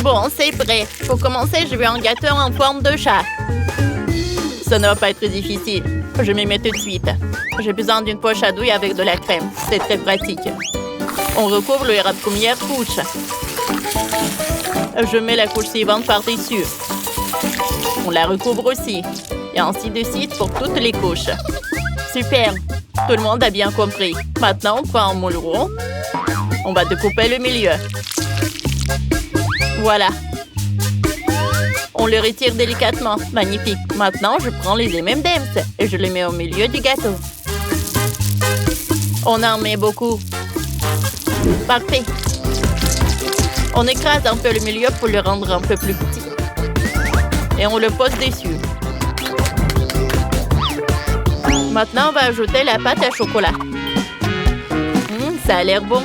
Bon, c'est prêt. Pour commencer, je veux un gâteau en forme de chat. Ça ne va pas être difficile. Je m'y mets tout de suite. J'ai besoin d'une poche à douille avec de la crème. C'est très pratique. On recouvre la première couche. Je mets la couche suivante par-dessus. On la recouvre aussi. Et ainsi de suite pour toutes les couches. Super! Tout le monde a bien compris. Maintenant, on prend un moule rond. On va découper le milieu. Voilà. On le retire délicatement. Magnifique. Maintenant, je prends les M&M's et je les mets au milieu du gâteau. On en met beaucoup. Parfait. On écrase un peu le milieu pour le rendre un peu plus petit. Et on le pose dessus. Maintenant, on va ajouter la pâte à chocolat. Ça a l'air bon.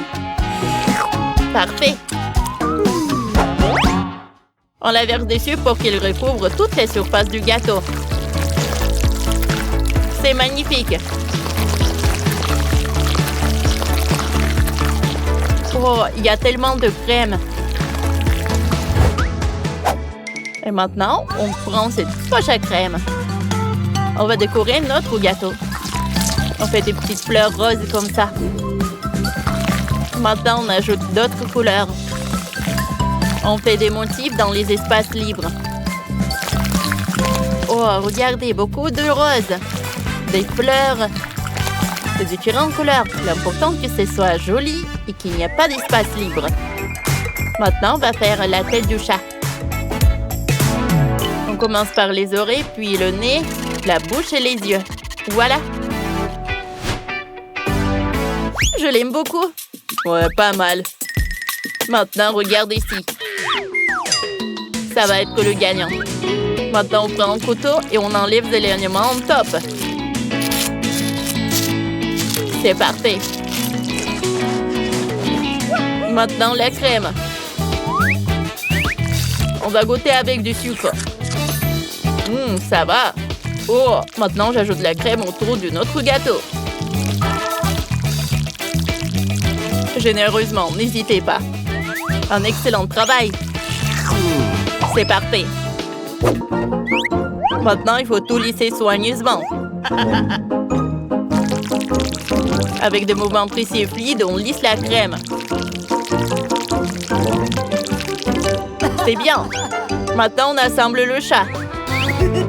Parfait. On la verse dessus pour qu'il recouvre toutes les surfaces du gâteau. C'est magnifique. Oh, il y a tellement de crème. Et maintenant, on prend cette poche à crème. On va décorer notre gâteau. On fait des petites fleurs roses comme ça. Maintenant, on ajoute d'autres couleurs. On fait des motifs dans les espaces libres. Oh, regardez, beaucoup de roses. Des fleurs de différentes couleurs. L'important que ce soit joli et qu'il n'y ait pas d'espace libre. Maintenant, on va faire la tête du chat. On commence par les oreilles, puis le nez, la bouche et les yeux. Voilà. Je l'aime beaucoup. Ouais, pas mal. Maintenant, regarde ici. Ça va être le gagnant. Maintenant, on prend un couteau et on enlève les éléments en top. C'est parfait. Maintenant, la crème. On va goûter avec du sucre. Ça va. Oh, maintenant, j'ajoute la crème autour de notre gâteau. Généreusement, n'hésitez pas. Un excellent travail. C'est parfait. Maintenant, il faut tout lisser soigneusement. Avec des mouvements précis et fluides, on lisse la crème. C'est bien. Maintenant, on assemble le chat.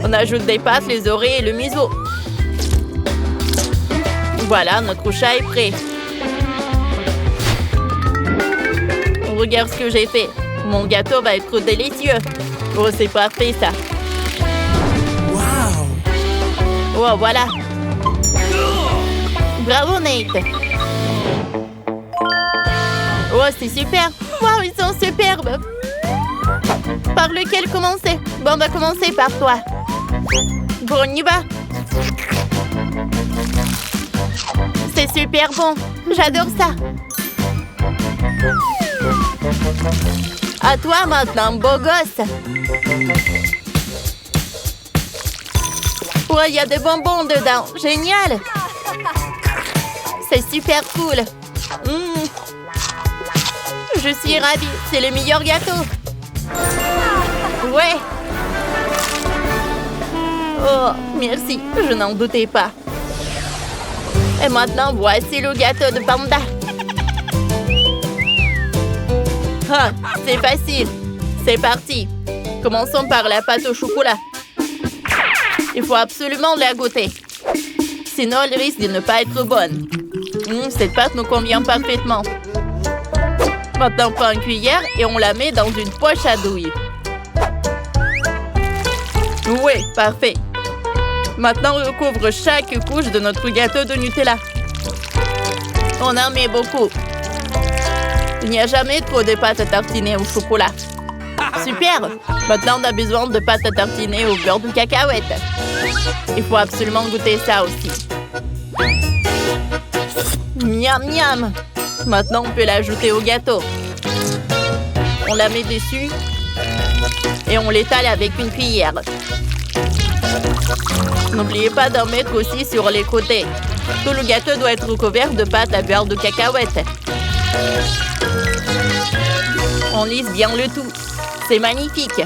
On ajoute des pattes, les oreilles et le museau. Voilà, notre chat est prêt. Regarde ce que j'ai fait. Mon gâteau va être délicieux. Oh, c'est parfait, ça. Wow! Oh, voilà. Bravo, Nate. Oh, c'est super. Wow, ils sont superbes. Par lequel commencer? Bon, on va commencer par toi. Bon, on y va. C'est super bon. J'adore ça. À toi maintenant, beau gosse. Ouais, il y a des bonbons dedans. Génial. C'est super cool. Je suis ravie. C'est le meilleur gâteau. Ouais. Oh, merci. Je n'en doutais pas. Et maintenant, voici le gâteau de panda. Ah, c'est facile. C'est parti. Commençons par la pâte au chocolat. Il faut absolument la goûter. Sinon, elle risque de ne pas être bonne. Cette pâte nous convient parfaitement. Maintenant, on prend une cuillère et on la met dans une poche à douille. Oui, parfait. Maintenant, on recouvre chaque couche de notre gâteau de Nutella. On en met beaucoup. Il n'y a jamais trop de pâte à tartiner au chocolat. Super! Maintenant, on a besoin de pâte à tartiner au beurre de cacahuète. Il faut absolument goûter ça aussi. Miam, miam! Maintenant, on peut l'ajouter au gâteau. On la met dessus et on l'étale avec une cuillère. N'oubliez pas d'en mettre aussi sur les côtés. Tout le gâteau doit être recouvert de pâte à beurre de cacahuète. On lisse bien le tout. C'est magnifique.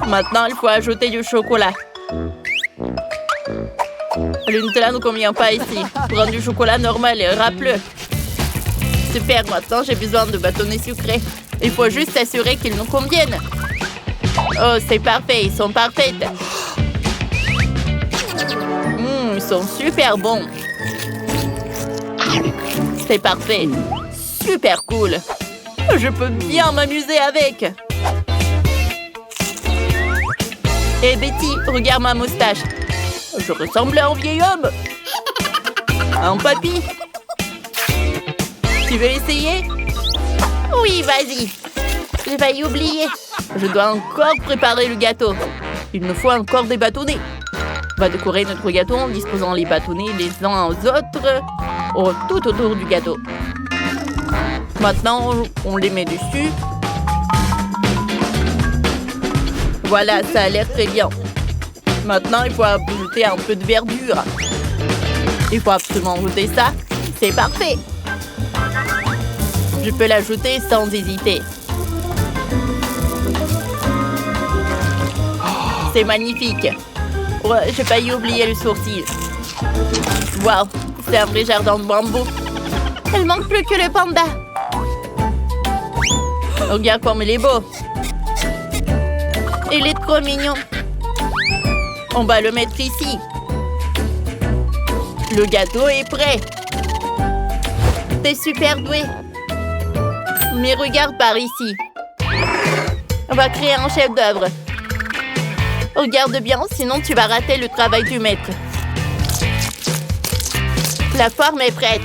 Maintenant, il faut ajouter du chocolat. Le Nutella ne convient pas ici. Prends du chocolat normal et râpe-le. Super, maintenant j'ai besoin de bâtonnets sucrés. Il faut juste s'assurer qu'ils nous conviennent. Oh, c'est parfait, ils sont parfaits. Ils sont super bons. C'est parfait. Super cool. Je peux bien m'amuser avec. Hé Betty, regarde ma moustache. Je ressemble à un vieil homme. Un papy. Tu veux essayer? Oui, vas-y. Je vais y oublier. Je dois encore préparer le gâteau. Il nous faut encore des bâtonnets. On va décorer notre gâteau en disposant les bâtonnets les uns aux autres tout autour du gâteau. Maintenant, on les met dessus. Voilà, ça a l'air très bien. Maintenant, il faut ajouter un peu de verdure. Il faut absolument ajouter ça. C'est parfait. Je peux l'ajouter sans hésiter. C'est magnifique. Ouais, j'ai failli oublier le sourcil. Waouh, c'est un vrai jardin de bambou. Il manque plus que le panda. Regarde comme il est beau. Il est trop mignon. On va le mettre ici. Le gâteau est prêt. T'es super doué. Mais regarde par ici. On va créer un chef-d'œuvre. Regarde bien, sinon tu vas rater le travail du maître. La forme est prête.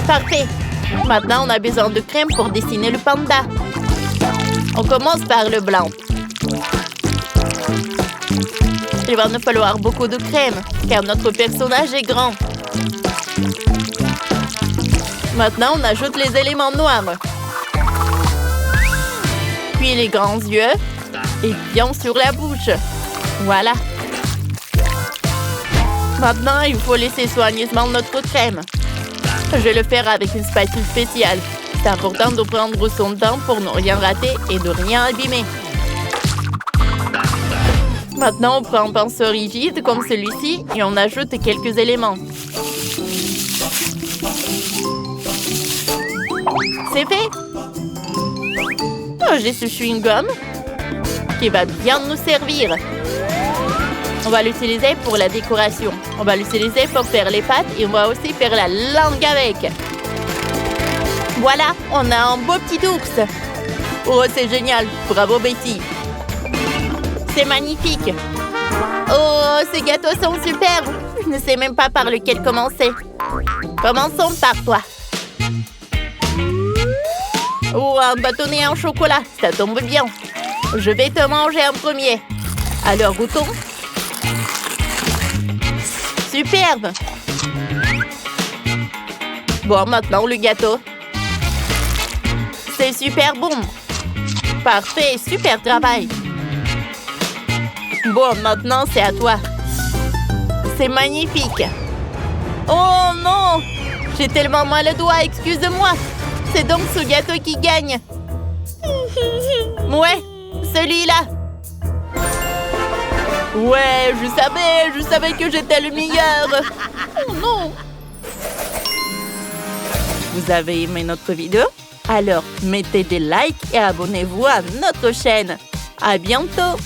Parfait. Maintenant, on a besoin de crème pour dessiner le panda. On commence par le blanc. Il va nous falloir beaucoup de crème, car notre personnage est grand. Maintenant, on ajoute les éléments noirs. Puis les grands yeux. Et bien sûr la bouche. Voilà. Maintenant, il faut laisser soigneusement notre crème. Je vais le faire avec une spatule spéciale. C'est important de prendre son temps pour ne rien rater et de rien abîmer. Maintenant, on prend un pinceau rigide comme celui-ci et on ajoute quelques éléments. C'est fait. Oh, j'ai ce chewing-gum qui va bien nous servir. On va l'utiliser pour la décoration. On va l'utiliser pour faire les pâtes et on va aussi faire la langue avec. Voilà, on a un beau petit ours. Oh, c'est génial. Bravo, Betty. C'est magnifique. Oh, ces gâteaux sont superbes. Je ne sais même pas par lequel commencer. Commençons par toi. Oh, un bâtonnet en chocolat. Ça tombe bien. Je vais te manger en premier. Alors, goûtons. Superbe. Bon, maintenant, le gâteau. C'est super bon. Parfait, super travail. Bon, maintenant, c'est à toi. C'est magnifique. Oh non! J'ai tellement mal au doigt, excuse-moi. C'est donc ce gâteau qui gagne. Ouais, celui-là. Ouais, je savais que j'étais le meilleur. Oh non! Vous avez aimé notre vidéo? Alors, mettez des likes et abonnez-vous à notre chaîne. À bientôt!